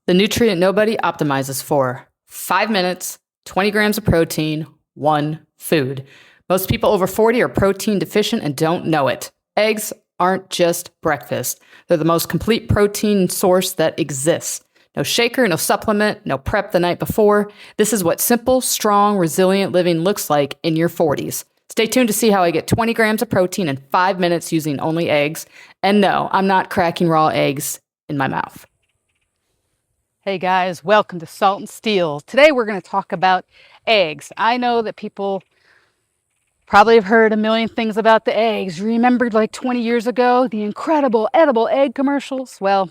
The nutrient nobody optimizes for: 5 minutes, 20 grams of protein, one food. Most people over 40 are protein deficient and don't know it. Eggs aren't just breakfast. They're the most complete protein source that exists. No shaker, no supplement, no prep the night before. This is what simple, strong, resilient living looks like in your 40s. Stay tuned to see how I get 20 grams of protein in 5 minutes using only eggs. And no, I'm not cracking raw eggs in my mouth. Hey guys, welcome to Salt and Steel. Today we're going to talk about eggs. I know that people probably have heard a million things about the eggs. Remembered like 20 years ago, the incredible edible egg commercials? Well,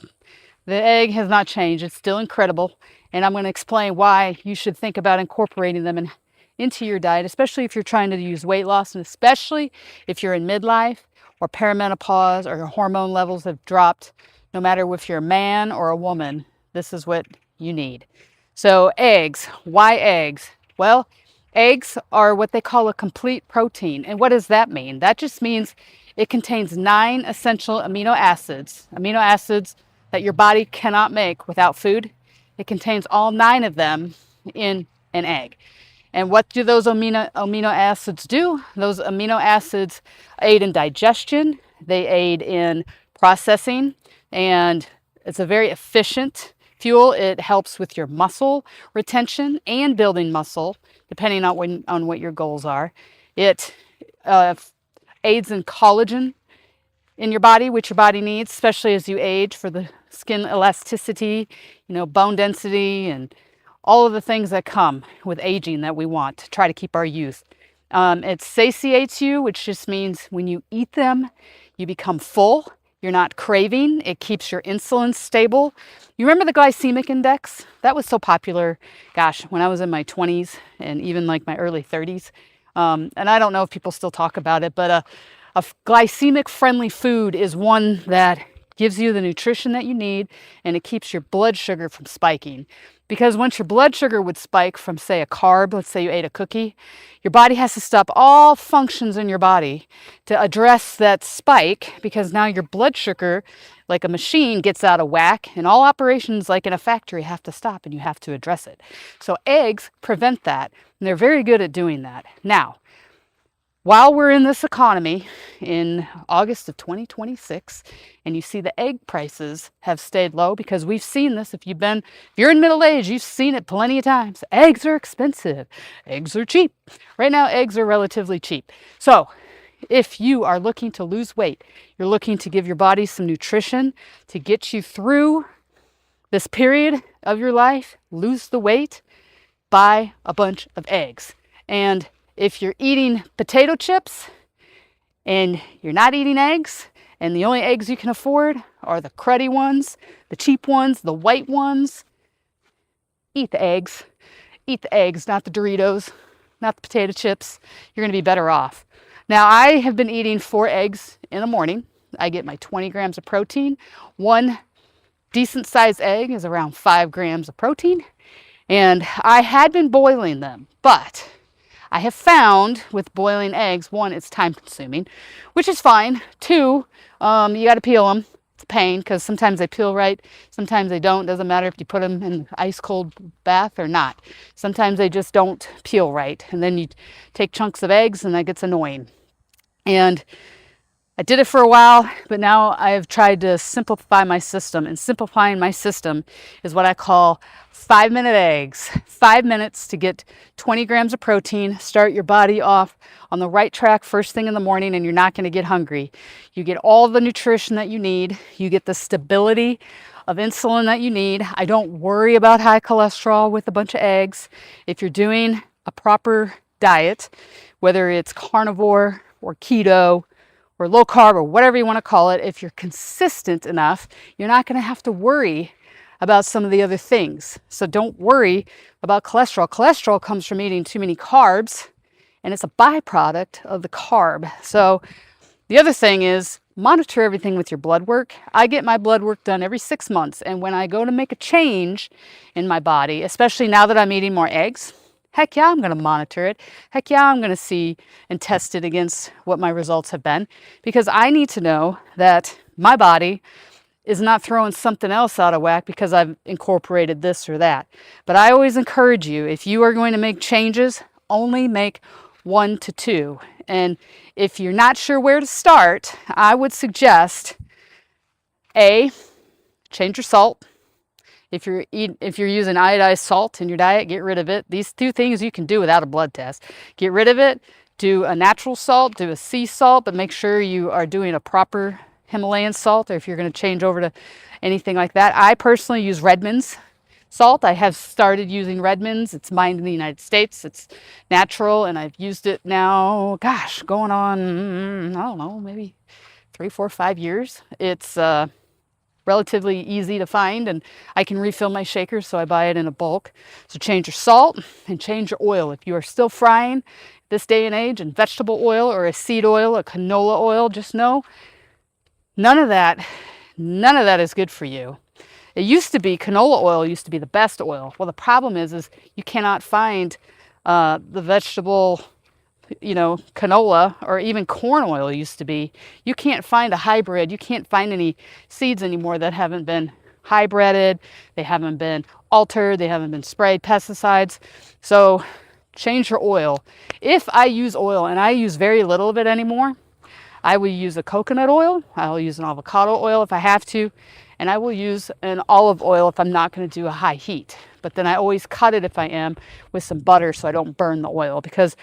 the egg has not changed. It's still incredible. And I'm going to explain why you should think about incorporating them into your diet, especially if you're trying to use weight loss, and especially if you're in midlife or perimenopause or your hormone levels have dropped. No matter if you're a man or a woman, this is what you need. So eggs, why eggs? Well, eggs are what they call a complete protein. And what does that mean? That just means it contains 9 essential amino acids that your body cannot make without food. It contains all 9 of them in an egg. And what do those amino acids do? Those amino acids aid in digestion, they aid in processing, and it's a very efficient fuel. It helps with your muscle retention and building muscle, depending on what your goals are. It aids in collagen in your body, which your body needs, especially as you age, for the skin elasticity, bone density, and all of the things that come with aging that we want to try to keep our youth. It satiates you, which just means when you eat them, you become full. You're not craving. It keeps your insulin stable. You remember the glycemic index? That was so popular, gosh, when I was in my 20s and even like my early 30s. And I don't know if people still talk about it, but a glycemic friendly food is one that gives you the nutrition that you need, and it keeps your blood sugar from spiking. Because once your blood sugar would spike from, say, a carb, let's say you ate a cookie, your body has to stop all functions in your body to address that spike, because now your blood sugar, like a machine, gets out of whack, and all operations like in a factory have to stop, and you have to address it. So eggs prevent that, and they're very good at doing that. Now, while we're in this economy in August of 2026, and you see the egg prices have stayed low, because we've seen this. If you're in middle age, you've seen it plenty of times. Eggs are expensive. Eggs are cheap. Right now, eggs are relatively cheap. So if you are looking to lose weight, you're looking to give your body some nutrition to get you through this period of your life, lose the weight, buy a bunch of eggs. And if you're eating potato chips and you're not eating eggs, and the only eggs you can afford are the cruddy ones, the cheap ones, the white ones, eat the eggs. Eat the eggs, not the Doritos, not the potato chips. You're going to be better off. Now, I have been eating 4 eggs in the morning. I get my 20 grams of protein. One decent sized egg is around 5 grams of protein. And I had been boiling them, but I have found with boiling eggs, 1, it's time consuming, which is fine. 2, you got to peel them. It's a pain because sometimes they peel right, sometimes they don't. Doesn't matter if you put them in ice cold bath or not. Sometimes they just don't peel right, and then you take chunks of eggs, and that gets annoying. And I did it for a while, but now I've tried to simplify my system, and simplifying my system is what I call 5-minute eggs. 5 minutes to get 20 grams of protein, start your body off on the right track first thing in the morning, and you're not going to get hungry. You get all the nutrition that you need. You get the stability of insulin that you need. I don't worry about high cholesterol with a bunch of eggs. If you're doing a proper diet, whether it's carnivore or keto or low carb or whatever you want to call it, if you're consistent enough, you're not going to have to worry about some of the other things. So don't worry about cholesterol. Cholesterol comes from eating too many carbs, and it's a byproduct of the carb. So the other thing is monitor everything with your blood work. I get my blood work done every 6 months, and when I go to make a change in my body, especially now that I'm eating more eggs, heck yeah, I'm going to monitor it. Heck yeah, I'm going to see and test it against what my results have been, because I need to know that my body is not throwing something else out of whack because I've incorporated this or that. But I always encourage you, if you are going to make changes, only make 1 to 2. And if you're not sure where to start, I would suggest A, change your salt. If you're using iodized salt in your diet, get rid of it. These 2 things you can do without a blood test. Get rid of it. Do a natural salt, do a sea salt, but make sure you are doing a proper Himalayan salt, or if you're going to change over to anything like that. I personally use Redmond's salt. I have started using Redmond's. It's mined in the United States. It's natural, and I've used it now, gosh, going on, I don't know, maybe 3, 4, 5 years. It's relatively easy to find, and I can refill my shakers, so I buy it in a bulk. So change your salt and change your oil. If you are still frying this day and age in vegetable oil or a seed oil, a canola oil, just know none of that is good for you. It used to be, canola oil used to be the best oil. Well, the problem is you cannot find the vegetable, canola, or even corn oil used to be. You can't find a hybrid. You can't find any seeds anymore that haven't been hybrided. They haven't been altered. They haven't been sprayed pesticides. So change your oil. If I use oil, and I use very little of it anymore, I will use a coconut oil. I'll use an avocado oil if I have to. And I will use an olive oil if I'm not going to do a high heat. But then I always cut it, if I am, with some butter so I don't burn the oil, because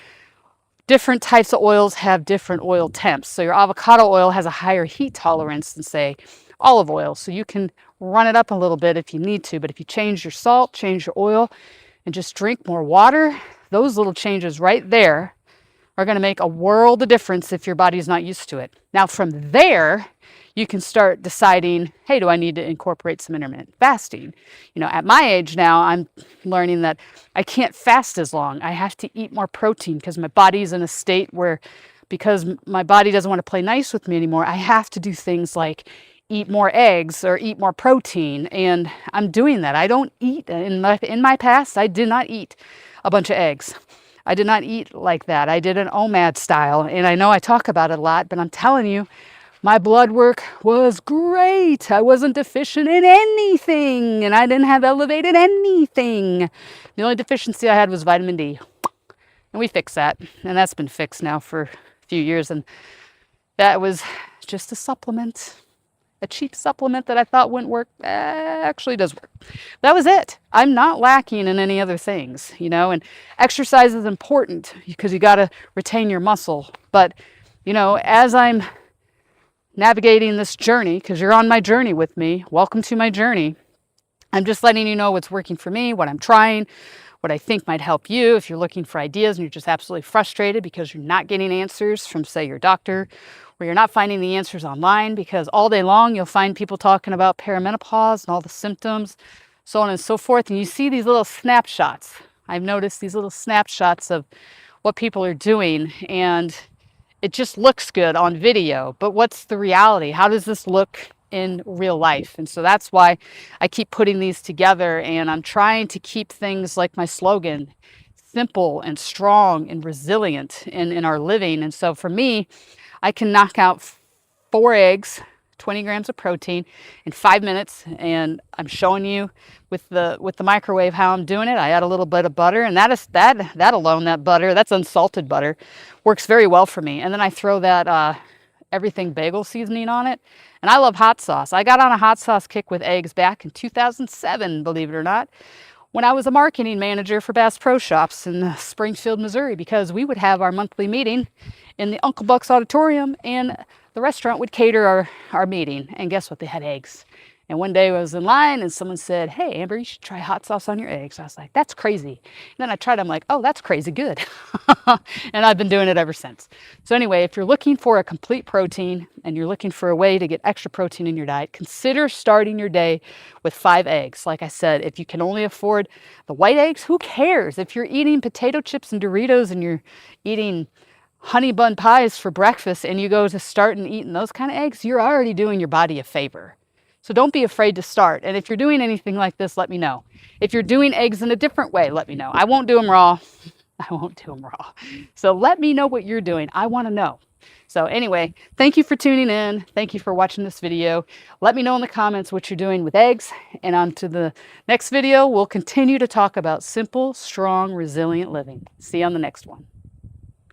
different types of oils have different oil temps. So your avocado oil has a higher heat tolerance than, say, olive oil. So you can run it up a little bit if you need to. But if you change your salt, change your oil, and just drink more water, those little changes right there are going to make a world of difference if your body's not used to it. Now, from there, you can start deciding, hey, do I need to incorporate some intermittent fasting? At my age now, I'm learning that I can't fast as long. I have to eat more protein because my body's in a state where, because my body doesn't want to play nice with me anymore, I have to do things like eat more eggs or eat more protein. And I'm doing that. I don't eat, in my past, I did not eat a bunch of eggs. I did not eat like that. I did an OMAD style. And I know I talk about it a lot, but I'm telling you, my blood work was great. I wasn't deficient in anything, and I didn't have elevated anything. The only deficiency I had was vitamin D, and we fixed that, and that's been fixed now for a few years, and that was just a supplement, a cheap supplement that I thought wouldn't work. Actually does work. That was it. I'm not lacking in any other things, and exercise is important because you got to retain your muscle, but, as I'm navigating this journey, because you're on my journey with me. Welcome to my journey. I'm just letting you know what's working for me, what I'm trying, what I think might help you. If you're looking for ideas and you're just absolutely frustrated because you're not getting answers from, say, your doctor, or you're not finding the answers online, because all day long you'll find people talking about perimenopause and all the symptoms, so on and so forth. And you see these little snapshots. I've noticed these little snapshots of what people are doing, and it just looks good on video, but what's the reality? How does this look in real life? And so that's why I keep putting these together, and I'm trying to keep things like my slogan, simple and strong and resilient in our living. And so for me, I can knock out 4 eggs, 20 grams of protein in 5 minutes, and I'm showing you with the microwave how I'm doing it. I add a little bit of butter, and that alone, that butter, that's unsalted butter, works very well for me. And then I throw that everything bagel seasoning on it, and I love hot sauce. I got on a hot sauce kick with eggs back in 2007, believe it or not, when I was a marketing manager for Bass Pro Shops in Springfield, Missouri, because we would have our monthly meeting in the Uncle Buck's Auditorium, and the restaurant would cater our meeting. And guess what? They had eggs. And one day I was in line and someone said, hey, Amber, you should try hot sauce on your eggs. I was like, that's crazy. And then I tried, I'm like, oh, that's crazy good. And I've been doing it ever since. So anyway, if you're looking for a complete protein and you're looking for a way to get extra protein in your diet, consider starting your day with 5 eggs. Like I said, if you can only afford the white eggs, who cares? If you're eating potato chips and Doritos and you're eating honey bun pies for breakfast and you go to start and eating those kind of eggs, you're already doing your body a favor. So don't be afraid to start. And if you're doing anything like this, let me know. If you're doing eggs in a different way, let me know. I won't do them raw. I won't do them raw. So let me know what you're doing. I want to know. So anyway, thank you for tuning in. Thank you for watching this video. Let me know in the comments what you're doing with eggs. And on to the next video, we'll continue to talk about simple, strong, resilient living. See you on the next one.